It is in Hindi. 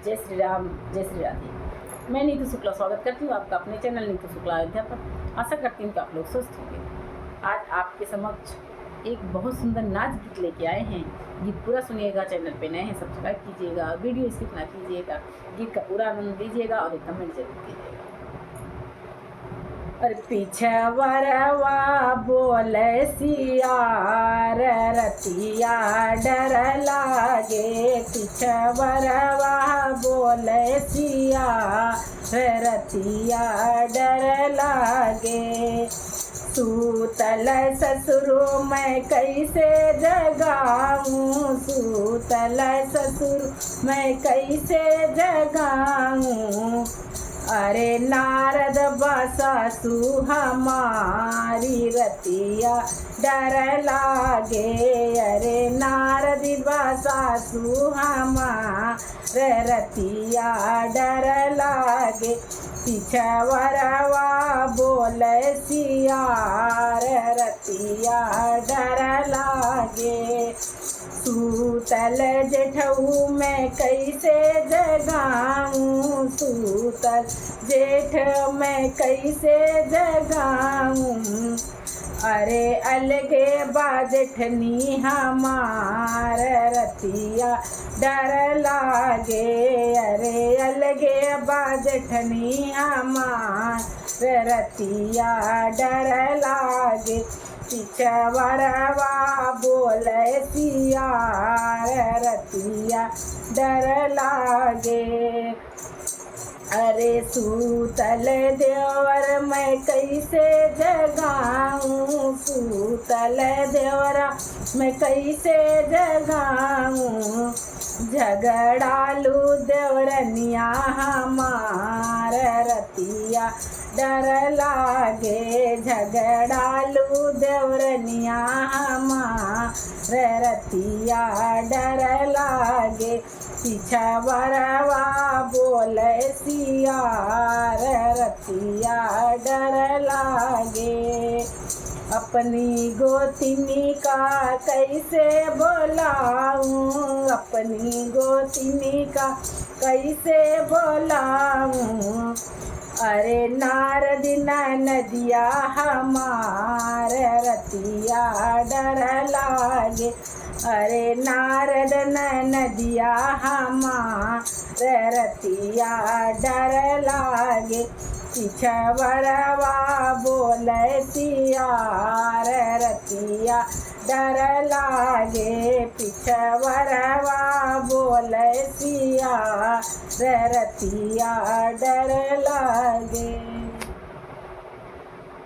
जय श्री राम, जय श्री राधे। मैं नीतू शुक्ला स्वागत करती हूँ आपका अपने चैनल नीतू शुक्ला अयोध्या पर। आशा करती हूँ कि आप लोग स्वस्थ होंगे। आज आपके समक्ष एक बहुत सुंदर नाच गीत लेके आए हैं। गीत पूरा सुनिएगा। चैनल पे नए हैं सब्सक्राइब कीजिएगा, वीडियो स्किप ना कीजिएगा, गीत का पूरा आनंद लीजिएगा और एक कमेंट जरूर कीजिएगा। और पिछवरवा बोले सिया रतिया डर लागे, पिछवरवा बोले सिया रतिया डर लागे। सूतल ससुर मैं कैसे जगाऊं, सूतल ससुर मैं कैसे जगाऊं। अरे नारद सासु हमारी रतिया डर लागे, अरे नारद सासु हमारे रतिया डर लागे। पिछवरवा बोले सिया रतिया डर लागे। सूतल जेठऊ मैं कैसे जगाऊं, सूतल जेठ मैं कैसे जगाऊं। अरे अलगे बाजठनी हमार रतिया डर लागे, अरे अलगे बाजठनी हमार रतिया डर लागे। पिछवरवा बोले सिया रतिया डर लागे। अरे सूतल देवर मैं कैसे जगाऊं, सूतल देवरा मैं कैसे जगाऊं। झगड़ालू देवरनिया हमार रतिया डर लागे, झगड़ालू देवरनिया हमार रतिया डर लागे। पिछवरवा बोले सिया रतिया डर लागे। अपनी गोतिनी का कैसे बोलाऊं, अपनी गोतिनी का कैसे बोलाऊं। अरे नारद नदिया हमार रतिया डर लागे, अरे नारद नदिया हमार रतिया डर लागे। पिछवरवा बोले सिया रतिया डर लागे, पिछवरवा बोले सिया रतिया डर लागे।